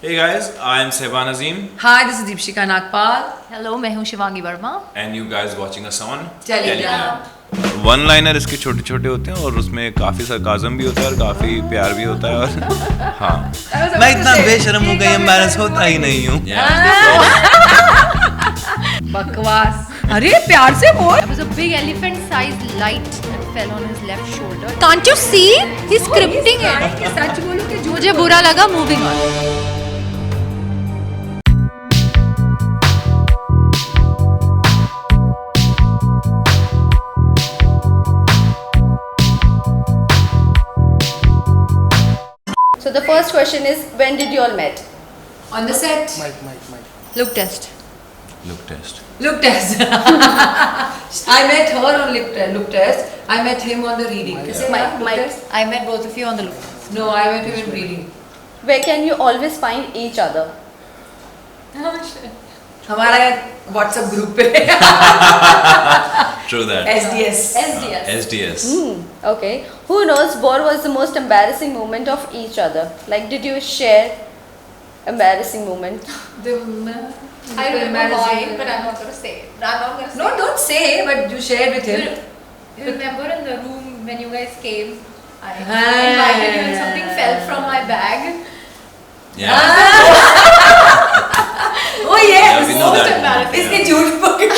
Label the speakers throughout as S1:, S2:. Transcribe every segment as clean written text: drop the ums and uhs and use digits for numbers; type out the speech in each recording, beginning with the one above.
S1: Hey guys, I am Sehban Azim.
S2: Hi, this is Deepshika Nagpal.
S3: Hello मैं हूँ Shivangi Verma.
S1: And you guys watching us on
S2: Telegram.
S1: One liner इसके छोटे छोटे होते हैं और उसमें काफी सरकाजम भी होता है और काफी प्यार भी होता है और हाँ मैं इतना बेशर्म हो गई एम्बैरेस होता ही नहीं हूँ.
S2: बकवास. अरे प्यार से बोल.
S3: There was a big elephant-sized light that fell on his left shoulder. Can't you see? He's scripting it.
S2: सच बोलो कि झूठ.
S3: मुझे बुरा लगा. Moving on.
S4: So the first question is, when did you all met?
S2: On the set.
S3: Look test.
S1: Look test.
S2: Look test. I met her on look test. I met him on the reading. Say look test.
S3: I met both of you on the look test.
S2: No, I met him in reading.
S4: Where can you always find each other?
S2: हमारा WhatsApp group पे.
S1: True that.
S2: SDS.
S1: SDS.
S4: Okay. Who knows what was the most embarrassing moment of each other? Like, did you share embarrassing moment?
S3: I remember mine, but I'm not going to say it. I'm not going to say
S2: No, don't say, but you shared with him.
S3: You remember in the room when you guys came? I
S2: Ah.
S3: invited you and something fell from my bag.
S1: Yeah.
S2: Oh yes.
S1: Yeah, we know
S3: Most
S1: that.
S3: embarrassing.
S2: इसने झूठ पकड़ा.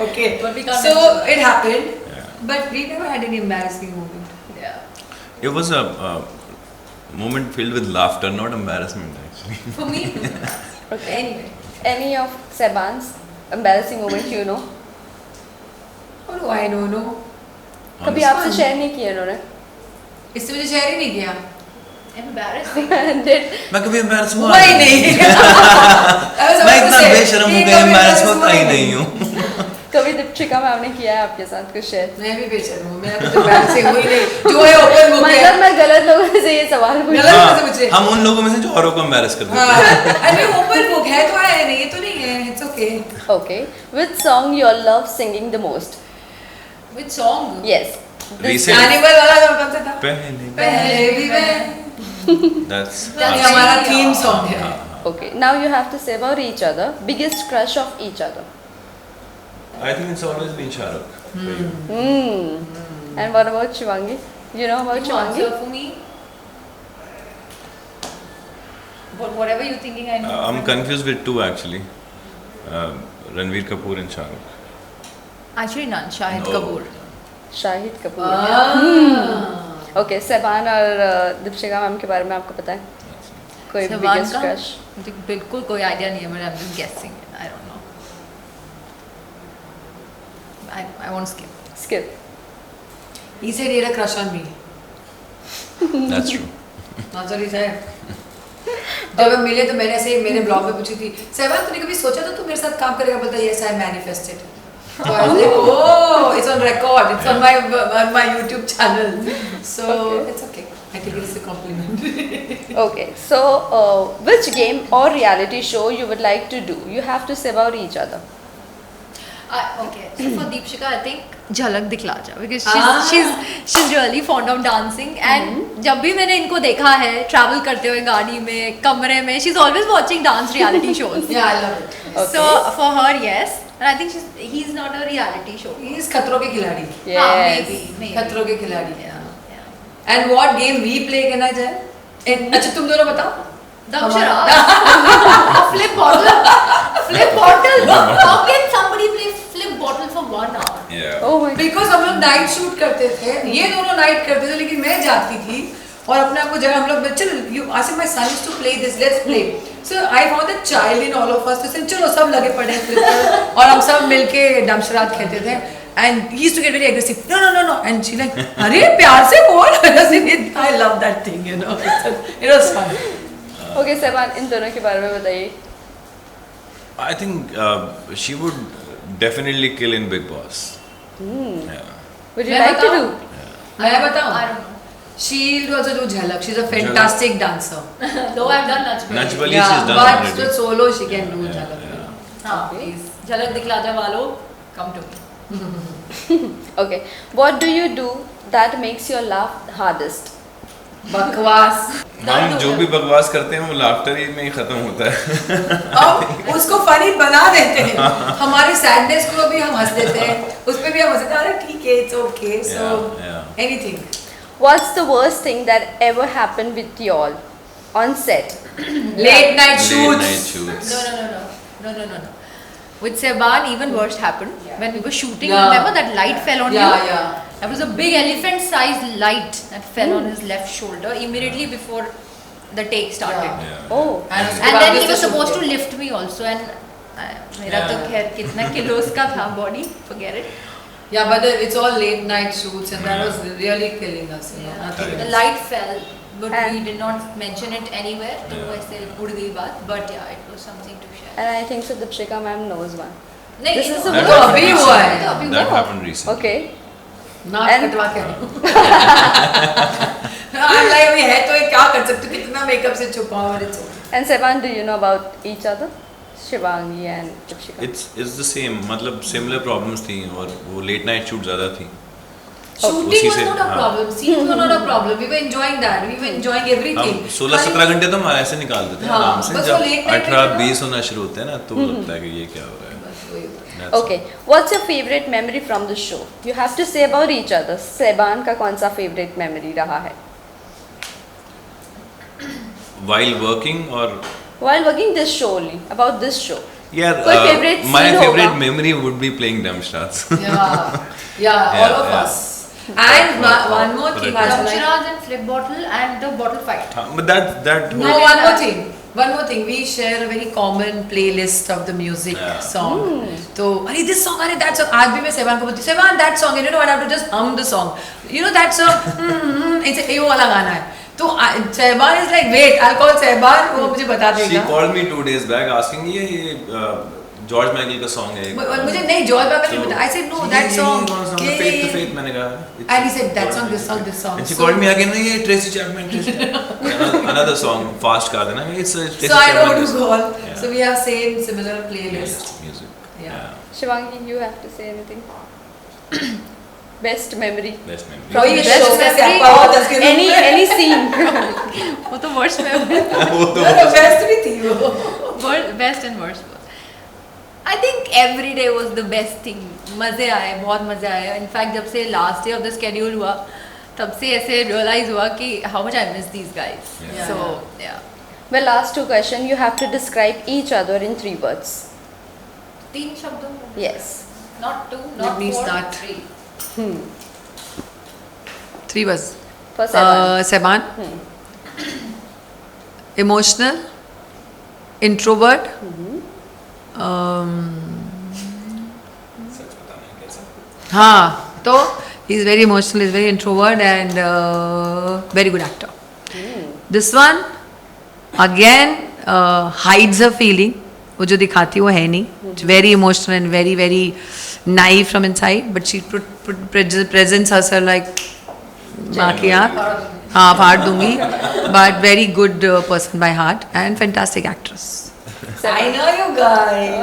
S2: Okay.
S3: But we can't
S2: So
S3: mention
S2: it happened,
S1: Yeah.
S2: but we never had any embarrassing moment.
S3: Yeah.
S1: It was a moment filled with laughter, not embarrassment actually.
S3: For me too.
S4: Okay.
S3: Anyway.
S4: Any of Seban's embarrassing moment you know?
S2: How do I know?
S4: कभी आपसे share नहीं किया इन्होंने?
S2: इससे मुझे share ही नहीं किया.
S3: Embarrassing.
S4: Did
S1: मैं कभी embarrass हुआ
S2: हुआ ही नहीं.
S1: मैं इतना बेशर्म हो गया embarrass होता ही नहीं हूँ.
S4: कभी दीपिका मैम ने किया है आपके साथ कुछ शेयर?
S2: मैं भी बेशर्म हूँ. मेरा कुछ embarrassing हुई नहीं. जो है open book है.
S4: मतलब मैं गलत लोगों से ये सवाल पूछ
S2: गलत लोगों से पूछे.
S1: हम उन लोगों में से जो औरों को embarrass कर देते हैं.
S2: अरे open book है तो है नहीं, ये तो नहीं है. It's okay.
S4: Okay. Which song you all love singing the most?
S3: Which song?
S4: Yes.
S1: Recent.
S2: Animal वाला जो कौन सा था?
S1: पहले
S2: भी मैं.
S1: That's
S2: ये हमारा theme song है.
S4: Okay. Now you have to say about each other. Biggest crush of each other.
S1: I think it's always been Shah Rukh.
S4: And what about Shivangi? You know about
S3: You
S4: Shivangi?
S3: answer for me. Whatever you're thinking, I know.
S1: I'm confused with two actually. Ranveer Kapoor and Shah Rukh.
S3: Actually, none. Shahid
S1: No.
S3: Kapoor.
S4: Shahid Kapoor. Okay, सेबान और Deepika ma'am के बारे में आपको पता है? कोई
S3: Seban
S4: biggest
S3: का?
S4: crush?
S3: मुझे बिल्कुल कोई आइडिया नहीं है, but I'm just guessing. I don't know. I won't skip.
S4: Skip.
S2: He said he had a crush on me.
S1: That's true.
S2: That's what he said. जब हम मिले तो मैंने ऐसे मेरे ब्लॉग में पूछी थी, सहवान तूने कभी सोचा था तू मेरे साथ काम करेगा? बोलता yes, I manifested. So I was like, oh, it's on record. It's on my YouTube channel. So
S4: Okay.
S2: it's okay. I take it as a compliment.
S4: Okay, so which game or reality show you would like to do? You have to say about each other.
S3: Okay. So for Deepshika, I think झलक दिखला जा, because
S2: Ah.
S3: she's really fond of dancing and जब भी मैंने इनको देखा है travel करते हुए गाड़ी में, कमरे में, she's always watching dance reality shows.
S2: Yeah, I love it.
S4: Okay.
S3: So for her, yes. And I think he's not a reality show.
S2: He is खतरों के खिलाड़ी.
S4: Yes.
S3: Maybe.
S2: खतरों के खिलाड़ी.
S3: Yeah.
S2: And what game we play करना चाहे? अच्छा तुम दोनों बताओ.
S3: Flip bottle. Flip bottle. How can somebody play flip bottle for 1 hour?
S1: Yeah.
S4: Oh my God.
S2: Because हम लोग नाइट शूट करते थे, ये दोनों नाइट करते थे, लेकिन मैं जाती थी और अपने आप को जगह हम लोग चल you asked my son used to play this, let's play. So I found a child in all of us. तो चलो सब लगे पड़े हैं flip और हम सब मिलके डमशरात खेलते थे. And he used to get very aggressive. No. And she like, अरे प्यार से बोल. I love that thing, you know. It was fun.
S4: Okay, सेबान इन दोनों के बारे में बताइए.
S1: I think she would definitely kill in Big Boss. Yeah.
S4: Would you
S2: मैं
S4: like to
S2: बताऊं?
S4: do?
S2: मैं बताऊं?
S3: I don't know.
S2: She'll also do Jhalak. She's a fantastic dancer.
S3: Though I've done Nach Bali.
S1: Nach Bali
S2: Yeah,
S1: she's done
S2: but
S1: already.
S2: with solo she can do
S1: Yeah,
S2: Jhalak.
S1: yeah.
S3: हाँ, please. झलक दिखला जा वालों, come to me.
S4: Okay. What do you do that makes your laugh hardest?
S2: बकवास।
S1: हम जो भी बकवास करते हैं वो लाफ्टर ही में ही खत्म होता है।
S2: अब उसको फनी बना देते हैं, हमारी सैडनेस को भी हम हंस देते हैं, उस पे भी हम हंस देते हैं, अरे ठीक है, it's okay, so anything.
S4: What's the worst thing that ever happened with y'all on set?
S2: Late night shoots.
S1: Late night shoots.
S3: No. With Seban, even worse happened when we were shooting.
S2: Yeah.
S3: Remember that light fell on you?
S2: Yeah.
S3: That was a big elephant-sized light that fell on his left shoulder immediately before the take started.
S1: Yeah.
S4: Oh,
S3: And then he was supposed to lift me also, and मेरा तो खैर कितना किलोस का था body, forget it.
S2: Yeah, but it's all late night shoots, and that was really killing us. You know, nothing
S3: The
S2: else.
S3: light fell, but
S4: And-
S3: we did not mention it anywhere. तो ऐसे उड़ गई बात, but yeah, it was something to share.
S4: and I think so Deepshika ma'am knows one.
S3: नहीं,
S4: This
S3: ये
S4: is
S3: तो
S4: the
S1: That
S2: वो
S4: worst.
S1: happened
S2: अभी हुआ है।
S1: recently.
S3: तो अभी
S1: That
S3: हुआ।
S1: happened recently.
S4: Okay.
S2: नाक
S4: And-
S2: कटवा के I'm like, अभी है तो ये क्या कर सकते हो, कितना मेकअप से छुपा और it's okay.
S4: And Seban, do you know about each other? Shivangi and Deepshika.
S1: It's the same, मतलब similar problems थी और वो late night shoot ज़्यादा थी.
S2: Shooting
S1: उसी
S2: was
S1: से,
S2: not a
S1: हाँ।
S2: problem, scenes were not a problem. We were enjoying that. We were enjoying everything.
S1: हम 16-17 घंटे तो हम ऐसे निकाल देते हैं
S2: हाँ,
S1: आराम से.
S2: बस
S1: जब
S2: वो late night
S1: 18-20 होना शुरू होते हैं ना तो लगता है कि ये क्या हो रहा है.
S2: बस वही होता है।
S1: That's
S4: Okay. What's your favorite memory from the show? You have to say about each other. Seban का कौन सा favorite memory रहा है?
S1: While working or
S4: While working this show only. About this show.
S1: yeah,
S4: कोई favorite
S1: my
S4: scene
S1: favorite
S4: होगा?
S1: memory would be playing Damshrats.
S2: Yeah, all of
S1: yeah.
S2: us. And one more
S1: For
S2: thing,
S1: the-
S2: Asha, like,
S3: Damshraj and flip bottle and the bottle fight.
S1: But that
S2: no,
S1: whole,
S2: one more thing. One more thing. We share a very common playlist of the music
S1: Yeah.
S2: song. So, अरे this song, अरे that song. आज भी मैं सेवान को बोलती हूँ, सेवान that song. You know, I have to just hum the song. You know that song. ऐसे ये वाला गाना है. तो सेवान is like wait, I'll call सेवान. वो मुझे बता
S1: she
S2: देगा.
S1: called me 2 days back asking ये जॉर्ज माइकल का सॉन्ग है.
S2: मुझे नहीं जॉर्ज बाइकल नहीं पता. I said no, that song.
S1: Faith to Faith मैंने कहा.
S2: And he said that song, this song, this song.
S1: And she
S2: So-
S1: called me again. ये Tracy Chapman. Another song, fast कर देना. It's a Tracy
S2: So I know
S1: Chapman
S2: who to call.
S1: Yeah.
S2: So we have same similar playlist.
S1: Music.
S2: Yeah.
S4: Shivangi, you have to say anything. Best memory.
S1: Best memory.
S2: From the
S4: Best
S2: show से
S3: memory
S2: आपका
S3: of
S2: होता है
S4: Any scene.
S3: वो तो worst memory.
S1: वो तो
S2: best भी थी वो.
S3: Best and worst. I think every day was the best thing. मजे आए, बहुत मजे आए. In fact, जब से last day of the schedule हुआ, तब से ऐसे realize हुआ कि how much I miss these guys.
S1: Yeah.
S3: So yeah.
S4: Well, last two questions. You have to describe each other in 3 words.
S3: 3 शब्दों में.
S4: Yes.
S3: Not 2,
S2: Let
S3: not
S2: me
S3: 4,
S2: start.
S3: 3.
S2: 3 was
S4: For Seban.
S2: Seban. Emotional. Introvert.
S1: सच बताना है कैसा.
S2: हाँ तो he is very emotional, he is very introvert and very good actor. This one again hides her feeling. वो जो दिखाती है वो है नहीं. It's very emotional and very very naive from inside, but she presents herself like माँ की आँख. हाँ फाड़ दूंगी. But very good person by heart and fantastic actress. I know you guys.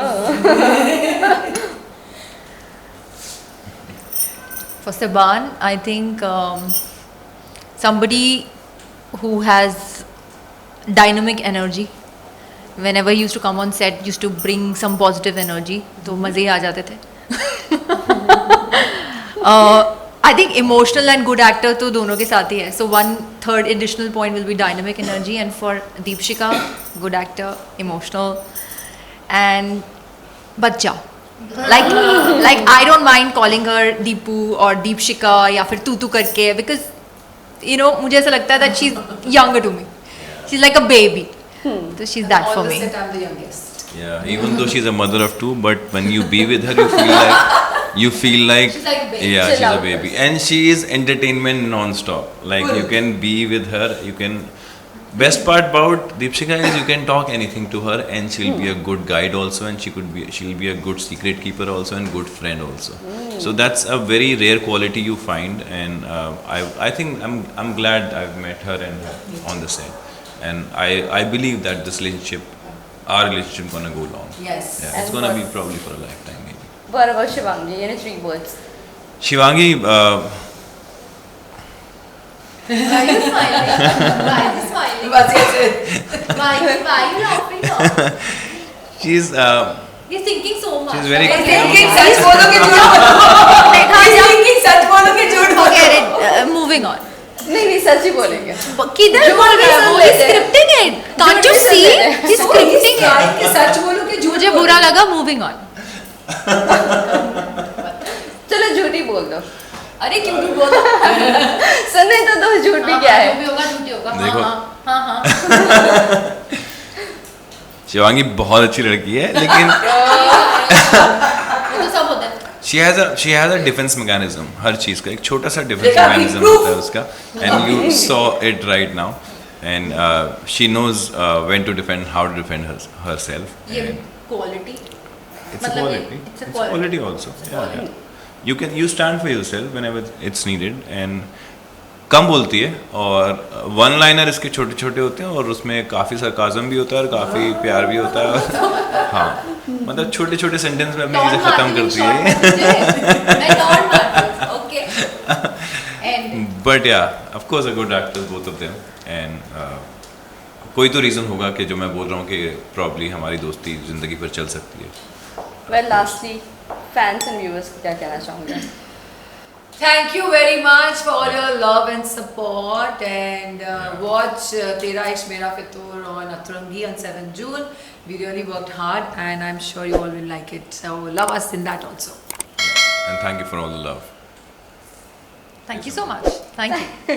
S3: For Seban, I think somebody who has dynamic energy. Whenever he used to come on set, used to bring some positive energy. तो मज़े ही आ जाते थे. I think emotional and good actor तो दोनों के साथ ही है. So 1/3 additional point will be dynamic energy, and for Deepshika, good actor, emotional, and बच्चा. Like I don't mind calling her Deepu or Deepshika या फिर तू करके, because you know मुझे ऐसा लगता है that she's younger to me. She's like a baby. So she's that for
S2: On the
S3: me.
S2: set, I'm the youngest.
S1: Yeah, even though she's a mother of 2, but when you be with her, you feel like
S3: She's like a baby.
S1: yeah,
S4: Chill
S1: she's a
S4: out.
S1: baby, and she is entertainment non-stop. Like you can be with her, you can. Best part about Deepshika is you can talk anything to her, and she'll be a good guide also, and she'll be a good secret keeper also, and good friend also. So that's a very rare quality you find, and I think I'm glad I've met her and on the set, and I believe that this relationship, our relationship, gonna go long.
S2: Yes.
S1: Yeah, it's
S4: And
S1: gonna
S4: for-
S1: be probably for a lifetime maybe.
S4: What about Shivangi in 3 words?
S1: Shivangi,
S3: Why are you smiling? Why are you smiling?
S2: बस ऐसे
S3: Why are you laughing?
S1: she's
S3: He's thinking so much.
S1: She's very
S2: Thinking सच बोलोगे झूठ बोलोगे thinking सच बोलोगे झूठ
S3: Forget
S2: बोलोगे
S3: it. Moving on.
S4: नहीं सच ही बोलेंगे.
S3: किधर
S4: झूठ
S3: बोल
S4: भी
S3: रहा है
S4: सुन
S3: वो? He's
S4: लेते हैं.
S3: scripting it. Can't you
S4: भी सुन
S3: see?
S4: लेते हैं.
S3: He's scripting it.
S2: कि सच बोलोगे झूठ
S3: मुझे बुरा लगा. Moving on.
S4: चलो झूठ ही बोल दो.
S3: अरे क्यों झूठ बोल रहा है?
S4: सुनने तो दो झूठ भी क्या है.
S3: जो भी होगा झूठ ही होगा.
S1: देखो.
S3: हाँ.
S1: शिवांगी बहुत अच्छी लड़की है, लेकिन
S3: वो तो सब होता है.
S1: she has a defense mechanism. हर चीज का एक छोटा सा defense
S2: देखा,
S1: mechanism
S2: proof.
S1: होता है उसका, and you saw it right now, and she knows when to defend, how to defend herself.
S3: ये
S1: And
S3: quality.
S1: it's a
S3: मतलब
S1: quality.
S3: it's a
S1: It's a quality also. Yeah. You stand for yourself whenever it's needed, and कम बोलती है, और one liner इसके छोटे छोटे होते हैं, और उसमें काफ़ी सरकाज़म भी होता है और काफ़ी प्यार भी होता है. हाँ, मतलब छोटे छोटे सेंटेंस में अपनी चीज़ें ख़त्म करती है.
S3: मैं Don Martin. Okay. And
S1: but yeah of course a good actor both of them, and कोई तो रीज़न होगा कि जो मैं बोल रहा हूँ कि प्रॉब्ली हमारी दोस्ती ज़िंदगी पर चल सकती है.
S4: Well, lastly, fans and viewers को क्या कहना चाहूँगा.
S2: Thank you very much for all your love and support, and watch Tera Ishq Mera Fitur on Atrangi on 7 June. We really worked hard, and I'm sure you all will like it. So love us in that also.
S1: And thank you for all the love.
S3: thank you so much. Thank you.